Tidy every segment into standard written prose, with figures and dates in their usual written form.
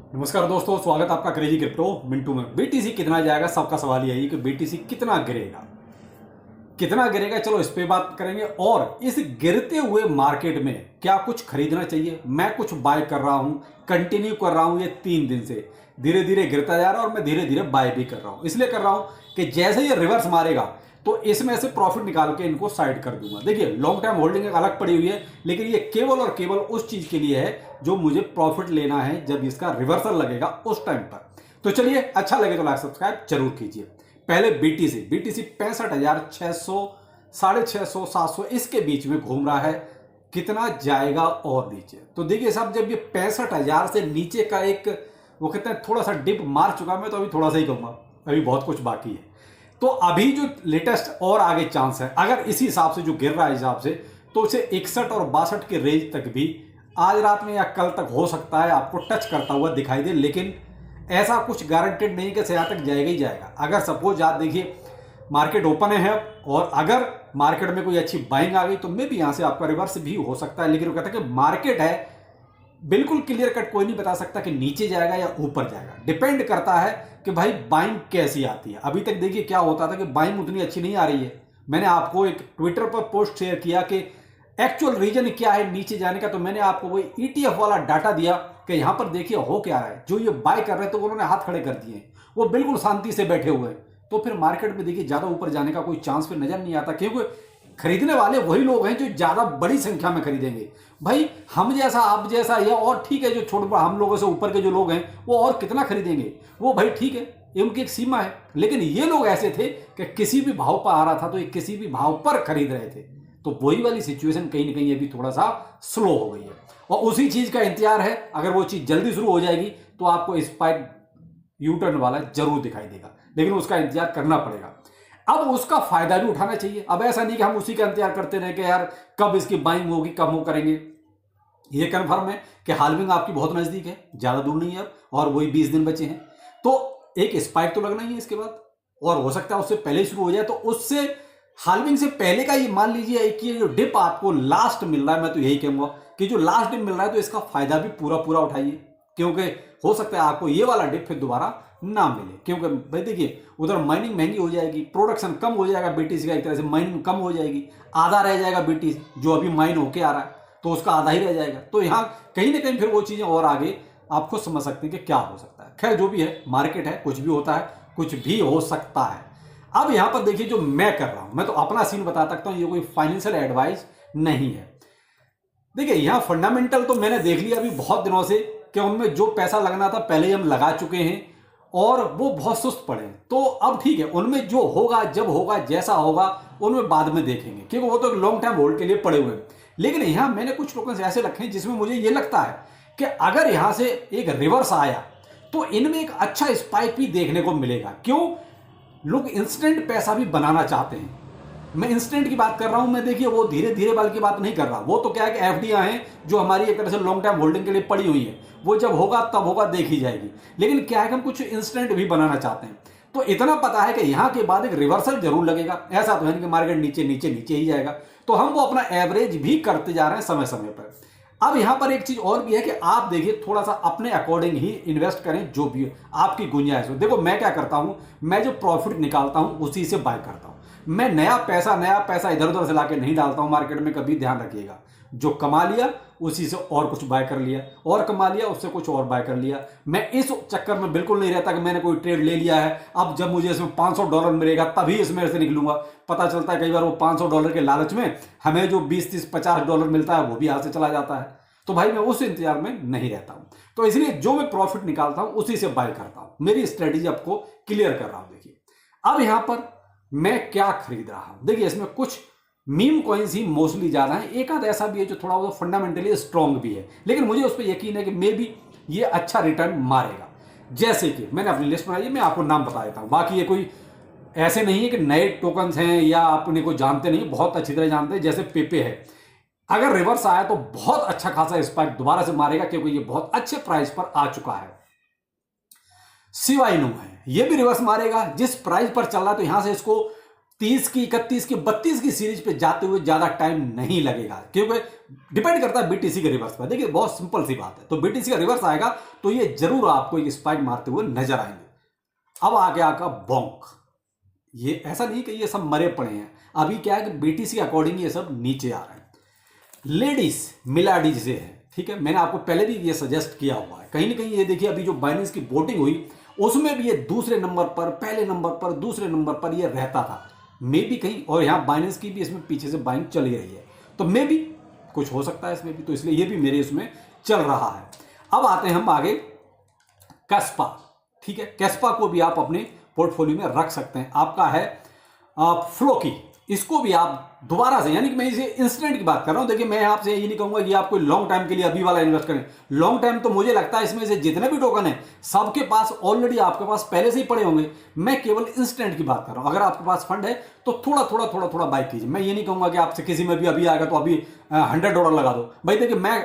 नमस्कार दोस्तों, स्वागत आपका क्रेजी क्रिप्टो मिंटू में। बीटीसी कितना जाएगा, सबका सवाल यही है कि बीटीसी कितना गिरेगा, कितना गिरेगा। चलो इस पे बात करेंगे। और इस गिरते हुए मार्केट में क्या कुछ खरीदना चाहिए। मैं कुछ बाय कर रहा हूं, कंटिन्यू कर रहा हूं। ये 3 दिन से धीरे धीरे गिरता जा रहा है और मैं धीरे धीरे बाय भी कर रहा हूं। इसलिए कर रहा हूं कि जैसे ये रिवर्स मारेगा तो इसमें से प्रॉफिट निकाल के इनको साइड कर दूंगा। देखिए, लॉन्ग टर्म होल्डिंग एक अलग पड़ी हुई है, लेकिन ये केवल और केवल उस चीज के लिए है जो मुझे प्रॉफिट लेना है जब इसका रिवर्सल लगेगा उस टाइम पर। तो चलिए, अच्छा लगे तो लाइक सब्सक्राइब जरूर कीजिए। पहले बीटीसी 65,600, 650, 700 इसके बीच में घूम रहा है। कितना जाएगा और नीचे? तो देखिए साहब, जब ये 65,000 से नीचे का एक वो कहते हैं थोड़ा सा डिप मार चुका, मैं तो अभी थोड़ा सा ही कहूंगा, अभी बहुत कुछ बाकी है। तो अभी जो लेटेस्ट और आगे चांस है, अगर इसी हिसाब से जो गिर रहा है हिसाब से, तो उसे 61 और 62 के रेंज तक भी आज रात में या कल तक हो सकता है आपको टच करता हुआ दिखाई दे। लेकिन ऐसा कुछ गारंटेड नहीं कि यहाँ तक जाएगा ही जाएगा। अगर सपोज आप देखिए मार्केट ओपन है और अगर मार्केट में कोई अच्छी बाइंग आ गई तो मे भी यहाँ से आपका रिवर्स भी हो सकता है। लेकिन वो कहता है कि मार्केट है, बिल्कुल क्लियर कट कोई नहीं बता सकता कि नीचे जाएगा या ऊपर जाएगा। डिपेंड करता है कि भाई बाइंग कैसी आती है। अभी तक देखिए क्या होता था कि बाइंग उतनी अच्छी नहीं आ रही है। मैंने आपको एक ट्विटर पर पोस्ट शेयर किया कि एक्चुअल रीजन क्या है नीचे जाने का, तो मैंने आपको वही ईटीएफ वाला डाटा दिया कि यहां पर देखिए हो क्या रहा है। जो ये बाय कर रहे थे तो उन्होंने हाथ खड़े कर दिए, वो बिल्कुल शांति से बैठे हुए हैं। तो फिर मार्केट में देखिए ज्यादा ऊपर जाने का कोई चांस फिर नजर नहीं आता, क्योंकि खरीदने वाले वही लोग हैं जो ज्यादा बड़ी संख्या में खरीदेंगे। भाई हम जैसा, आप जैसा, या और ठीक है जो छोटे हम लोगों से ऊपर के जो लोग हैं वो और कितना खरीदेंगे, वो भाई ठीक है, ये उनकी एक सीमा है। लेकिन ये लोग ऐसे थे कि किसी भी भाव पर आ रहा था तो ये किसी भी भाव पर खरीद रहे थे। तो वही वाली सिचुएशन कहीं ना कहीं अभी थोड़ा सा स्लो हो गई है और उसी चीज का इंतजार है। अगर वो चीज जल्दी शुरू हो जाएगी तो आपको स्पाइक यू टर्न वाला जरूर दिखाई देगा, लेकिन उसका इंतजार करना पड़ेगा। अब उसका फायदा भी उठाना चाहिए। अब ऐसा नहीं कि हम उसी का इंतजार करते रहे कि यार कब इसकी बाइंग होगी, कब वो करेंगे। ये कंफर्म है कि हाल्विंग आपकी बहुत नजदीक है, ज्यादा दूर नहीं है अब, और वही 20 दिन बचे हैं। तो एक स्पाइक तो लगना ही है इसके बाद, और हो सकता है उससे पहले शुरू हो जाए। तो उससे हाल्विंग से पहले का ये मान लीजिए कि जो डिप आपको लास्ट मिल रहा है, मैं तो यही कहूंगा कि जो लास्ट डिप मिल रहा है तो इसका फायदा भी पूरा पूरा उठाइए, क्योंकि हो सकता है आपको ये वाला डिप फिर दोबारा ना मिले। क्योंकि भाई देखिए, उधर माइनिंग महंगी हो जाएगी, प्रोडक्शन कम हो जाएगा बीटीसी का, एक तरह से माइनिंग कम हो जाएगी, आधा रह जाएगा बीटीसी जो अभी माइन होके आ रहा है, तो उसका आधा ही रह जाएगा। तो यहाँ कहीं ना कहीं फिर वो चीजें और आगे आप खुद समझ सकते हैं कि क्या हो सकता है। खैर जो भी है, मार्केट है, कुछ भी होता है, कुछ भी हो सकता है। अब यहां पर देखिए जो मैं कर रहा हूं, मैं तो अपना सीन बता सकता हूं, ये कोई फाइनेंशियल एडवाइस नहीं है। देखिए यहां फंडामेंटल तो मैंने देख लिया अभी बहुत दिनों से कि उनमें जो पैसा लगना था पहले ही हम लगा चुके हैं और वो बहुत सुस्त पड़े हैं। तो अब ठीक है, उनमें जो होगा, जब होगा, जैसा होगा, उनमें बाद में देखेंगे, क्योंकि वो तो लॉन्ग टर्म होल्ड के लिए पड़े हुए हैं। लेकिन यहां मैंने कुछ टोकन ऐसे रखे हैं जिसमें मुझे ये लगता है कि अगर यहां से एक रिवर्स आया तो इनमें एक अच्छा स्पाइक भी देखने को मिलेगा। क्यों? लोग इंस्टेंट पैसा भी बनाना चाहते हैं। मैं इंस्टेंट की बात कर रहा हूं, मैं देखिए वो धीरे धीरे वाले की बात नहीं कर रहा। वो तो क्या है कि एफडीआई हैं जो हमारी एक तरह से लॉन्ग टर्म होल्डिंग के लिए पड़ी हुई है, वो जब होगा तब होगा, देखी जाएगी। लेकिन क्या है कि हम कुछ इंस्टेंट भी बनाना चाहते हैं। तो इतना पता है कि यहां के बाद एक रिवर्सल जरूर लगेगा। ऐसा तो है नहीं कि मार्केट नीचे नीचे नीचे ही जाएगा। तो हम वो अपना एवरेज भी करते जा रहे हैं समय समय पर। अब यहां पर एक चीज और भी है कि आप देखिए थोड़ा सा अपने अकॉर्डिंग ही इन्वेस्ट करें, जो भी आपकी गुंजाइश हो। देखो मैं क्या करता हूं, मैं जो प्रॉफिट निकालता हूं उसी से बाय करता हूं। मैं नया पैसा इधर उधर से लाके नहीं डालता हूं मार्केट में, कभी ध्यान रखिएगा। जो कमा लिया उसी से और कुछ बाय कर लिया, और कमा लिया उससे कुछ और बाय कर लिया। मैं इस चक्कर में बिल्कुल नहीं रहता कि मैंने कोई ट्रेड ले लिया है, अब जब मुझे इसमें $500 मिलेगा तभी इसमें से निकलूंगा। पता चलता है कई बार वो $500 के लालच में हमें जो 20, 30, $50 मिलता है वो भी हाथ से चला जाता है। तो भाई मैं उस इंतजार में नहीं रहता हूं। तो इसलिए जो मैं प्रॉफिट निकालता हूं उसी से बाय करता हूं। मेरी स्ट्रेटेजी आपको क्लियर कर रहा हूं। देखिए अब यहां पर मैं क्या खरीद रहा हूं। देखिए इसमें कुछ मीम कॉइन्स ही मोस्टली ज्यादा है, एक आध ऐसा भी है जो थोड़ा बहुत फंडामेंटली स्ट्रांग भी है, लेकिन मुझे उस पर यकीन है कि मे बी ये अच्छा रिटर्न मारेगा। जैसे कि मैंने अपनी लिस्ट बनाई है, मैं आपको नाम बता देता हूं। बाकी ये कोई ऐसे नहीं है कि नए टोकन्स हैं या आप उन्हें को जानते नहीं, बहुत अच्छी तरह जानते हैं। जैसे पेपे है, अगर रिवर्स आया तो बहुत अच्छा खासा स्पाइक दोबारा से मारेगा, क्योंकि ये बहुत अच्छे प्राइस पर आ चुका है। सिवाइनो है, ये भी रिवर्स मारेगा जिस प्राइस पर चल रहा है, तो यहां से इसको 30 की, 31 की, 32 की सीरीज पे जाते हुए ज्यादा टाइम नहीं लगेगा, क्योंकि डिपेंड करता है बीटीसी के रिवर्स पर। देखिए बहुत सिंपल सी बात है, तो बीटीसी का रिवर्स आएगा तो ये जरूर आपको एक स्पाइक मारते हुए नजर आएंगे। अब आ गया आपका बोंक। ये ऐसा नहीं कि ये सब मरे पड़े हैं, अभी क्या है कि बीटीसी के अकॉर्डिंग ये सब नीचे आ रहे हैं। लेडीज मिलाडी जिसे है, ठीक है, मैंने आपको पहले भी ये सजेस्ट किया हुआ है। कहीं ना कहीं ये देखिए अभी जो बाइनेंस की वोटिंग हुई उसमें भी ये दूसरे नंबर पर, पहले नंबर पर, दूसरे नंबर पर ये रहता था। मे भी कहीं, और यहाँ बाइनेंस की भी इसमें पीछे से बाइंग चल ही रही है, तो मे भी कुछ हो सकता है इसमें भी, तो इसलिए ये भी मेरे उसमें चल रहा है। अब आते हैं हम आगे कैस्पा। ठीक है, कैस्पा को भी आप अपने पोर्टफोलियो में रख सकते हैं। आपका है फ्लोकी, इसको भी आप दोबारा से, यानी कि मैं इसे इंस्टेंट की बात कर रहा हूं। देखिए मैं आपसे ये नहीं कहूंगा कि आप कोई लॉन्ग टाइम के लिए अभी वाला इन्वेस्ट करें। लॉन्ग टाइम तो मुझे लगता है इसमें से जितने भी टोकन है सबके पास ऑलरेडी आपके पास पहले से ही पड़े होंगे। मैं केवल इंस्टेंट की बात कर रहा हूं। अगर आपके पास फंड है तो थोड़ा बाय कीजिए। मैं ये नहीं कहूंगा कि आपसे किसी में भी अभी आएगा तो अभी $100 लगा दो। भाई देखिए मैं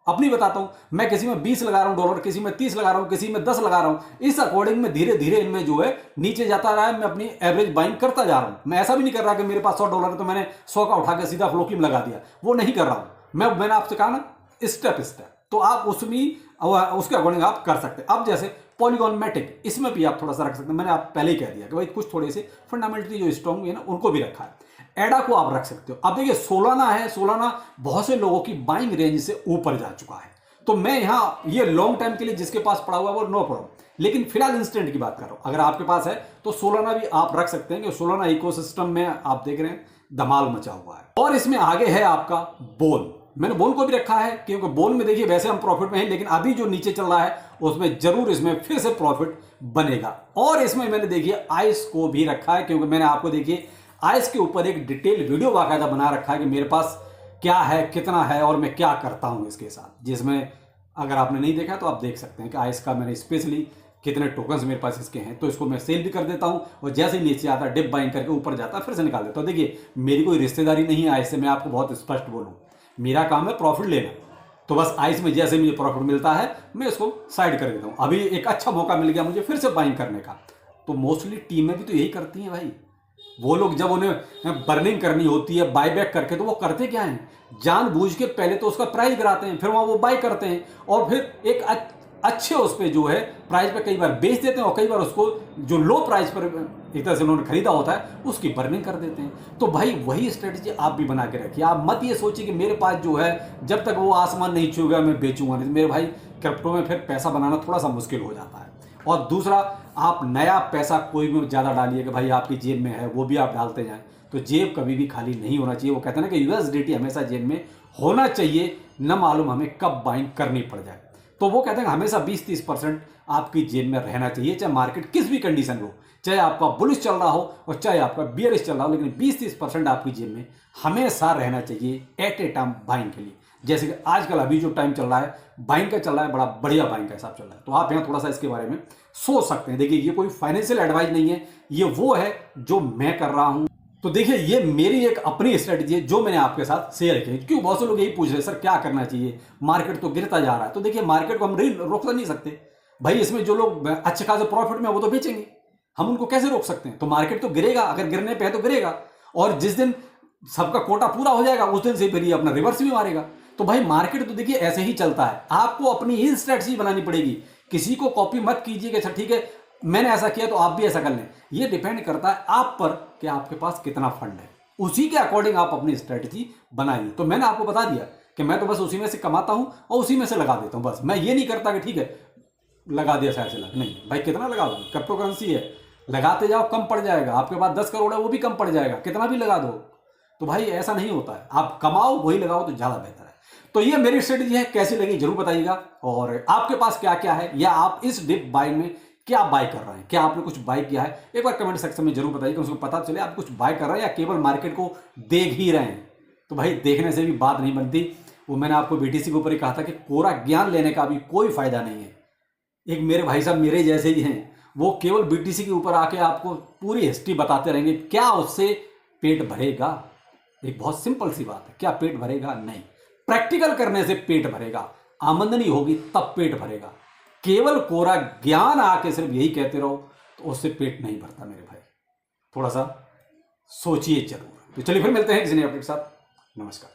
अपनी बताता हूं, मैं किसी में 20 लगा रहा हूं डॉलर, किसी में 30 लगा रहा हूं, किसी में 10 लगा रहा हूं। इस अकॉर्डिंग में धीरे धीरे इनमें जो है नीचे जाता रहा है, मैं अपनी एवरेज बाइंग करता जा रहा हूं। मैं ऐसा भी नहीं कर रहा कि मेरे पास $100 है तो मैंने 100 का उठा के सीधा फ्लोकी में लगा दिया, वो नहीं कर रहा हूं। मैंने आपसे कहा ना स्टेप स्टेप, तो आप उसमें उसके अकॉर्डिंग आप कर सकते हैं। अब जैसे पॉलीगॉन मैटिक, इसमें भी आप थोड़ा सा रख सकते हैं। मैंने आप पहले ही कह दिया कि भाई कुछ थोड़े से फंडामेंटली जो स्ट्रॉन्ग है ना उनको भी रखा है। एडा को आप रख सकते हो। अब देखिए सोलाना है, सोलाना बहुत से लोगों की बाइंग रेंज से ऊपर जा चुका है, तो मैं यहां ये लॉन्ग टाइम के लिए जिसके पास पड़ा हुआ है वो नो प्रॉब्लम, लेकिन फिलहाल इंस्टेंट की बात कर रहा हूं। अगर आपके पास है तो सोलाना भी आप रख सकते हैं, कि सोलाना इकोसिस्टम में आप देख रहे हैं धमाल मचा हुआ है। और इसमें आगे है आपका बोल। मैंने बोल को भी रखा है क्योंकि बोल में देखिए वैसे हम प्रॉफिट में हैं, लेकिन अभी जो नीचे चल रहा है उसमें जरूर इसमें फिर से प्रॉफिट बनेगा। और इसमें मैंने देखिए आइस को भी रखा है, क्योंकि मैंने आपको देखिए आइस के ऊपर एक डिटेल वीडियो बाकायदा बना रखा है कि मेरे पास क्या है, कितना है और मैं क्या करता हूं इसके साथ, जिसमें अगर आपने नहीं देखा तो आप देख सकते हैं कि आइस का मैंने स्पेशली कितने टोकन्स मेरे पास इसके हैं, तो इसको मैं सेल भी कर देता हूं और जैसे ही नीचे आता है डिप बाइंग करके ऊपर जाता है फिर से निकाल देता हूं। देखिए मेरी कोई रिश्तेदारी नहीं है आइस से, मैं आपको बहुत स्पष्ट बोलूं, मेरा काम है प्रॉफिट लेना। तो बस आइस में जैसे मुझे प्रॉफिट मिलता है मैं उसको साइड कर देता हूं। अभी एक अच्छा मौका मिल गया मुझे फिर से बाइंग करने का, तो मोस्टली टीमें भी तो यही करती हैं भाई। वो लोग जब उन्हें बर्निंग करनी होती है बायबैक करके, तो वो करते क्या हैं, जानबूझ के पहले तो उसका प्राइस गिराते हैं, फिर वहां वो बाय करते हैं और फिर एक अच्छे उस पर जो है प्राइस पे कई बार बेच देते हैं और कई बार उसको जो लो प्राइस पर एक तरह से उन्होंने खरीदा होता है उसकी बर्निंग कर देते हैं। तो भाई वही स्ट्रेटजी आप भी बना के रखिए। आप मत ये सोचिए कि मेरे पास जो है जब तक वो आसमान नहीं छूएगा मैं बेचूंगा नहीं। मेरे भाई क्रिप्टो में फिर पैसा बनाना थोड़ा सा मुश्किल हो जाता है। और दूसरा, आप नया पैसा कोई भी ज़्यादा डालिए कि भाई आपकी जेब में है वो भी आप डालते जाएं, तो जेब कभी भी खाली नहीं होना चाहिए। वो कहते हैं ना कि यूएसडीटी हमेशा जेब में होना चाहिए, न मालूम हमें कब बाइंग करनी पड़ जाए। तो वो कहते हैं हमेशा 20-30% आपकी जेब में रहना चाहिए, चाहे मार्केट किस भी कंडीशन हो, चाहे आपका बुलिश चल रहा हो और चाहे आपका बियरिश चल रहा हो, लेकिन 20-30% आपकी जेब में हमेशा रहना चाहिए एट ए टाइम बाइंग के लिए। जैसे कि आजकल अभी जो टाइम चल रहा है बाइंग का चल रहा है, बड़ा बढ़िया बाइंग का हिसाब चल रहा है, तो आप यहाँ थोड़ा सा इसके बारे में सोच सकते हैं। देखिए ये कोई फाइनेंशियल एडवाइस नहीं है, ये वो है जो मैं कर रहा हूं। तो देखिए ये मेरी एक अपनी स्ट्रेटजी है जो मैंने आपके साथ शेयर की। क्यों बहुत से लोग यही पूछ रहे हैं सर क्या करना चाहिए, मार्केट तो गिरता जा रहा है। तो देखिए मार्केट को हम रोक नहीं सकते भाई, इसमें जो लोग अच्छे खासे प्रॉफिट में वो तो बेचेंगे, हम उनको कैसे रोक सकते हैं। तो मार्केट तो गिरेगा, अगर गिरने पे है तो गिरेगा, और जिस दिन सबका कोटा पूरा हो जाएगा उस दिन से फिर ये अपना रिवर्स भी मारेगा। तो भाई मार्केट तो देखिए ऐसे ही चलता है, आपको अपनी ही स्ट्रेटजी बनानी पड़ेगी। किसी को कॉपी मत कीजिए कि अच्छा ठीक है मैंने ऐसा किया तो आप भी ऐसा कर लें। ये डिपेंड करता है आप पर कि आपके पास कितना फंड है, उसी के अकॉर्डिंग आप अपनी स्ट्रेटजी बनाइए। तो मैंने आपको बता दिया कि मैं तो बस उसी में से कमाता हूं और उसी में से लगा देता हूं। बस मैं ये नहीं करता कि ठीक है लगा दिया शायद से लग, नहीं भाई कितना लगा दो, क्रिप्टो करेंसी है, लगाते जाओ कम पड़ जाएगा। आपके पास 10 करोड़ है वो भी कम पड़ जाएगा, कितना भी लगा दो। तो भाई ऐसा नहीं होता है, आप कमाओ वही लगाओ तो ज़्यादा बेहतर है। तो ये मेरी स्ट्रेटजी है, कैसी लगी जरूर बताइएगा। और आपके पास क्या क्या है, या आप इस डिप बाय में क्या बाय कर रहे हैं, क्या आपने कुछ बाय किया है, एक बार कमेंट सेक्शन में जरूर बताइए, उसको पता चले आप कुछ बाय कर रहे हैं या केवल मार्केट को देख ही रहे हैं। तो भाई देखने से भी बात नहीं बनती। वो मैंने आपको बीटीसी के ऊपर ही कहा था कि कोरा ज्ञान लेने का भी कोई फायदा नहीं है। एक मेरे भाई साहब मेरे जैसे ही हैं, वो केवल बीटीसी के ऊपर आके आपको पूरी हिस्ट्री बताते रहेंगे, क्या उससे पेट भरेगा। एक बहुत सिंपल सी बात है, क्या पेट भरेगा, नहीं। प्रैक्टिकल करने से पेट भरेगा, आमदनी होगी तब पेट भरेगा। केवल कोरा ज्ञान आके सिर्फ यही कहते रहो तो उससे पेट नहीं भरता मेरे भाई। थोड़ा सा सोचिए जरूर। तो चलिए फिर मिलते हैं किसी नए अपडेट के साथ। नमस्कार।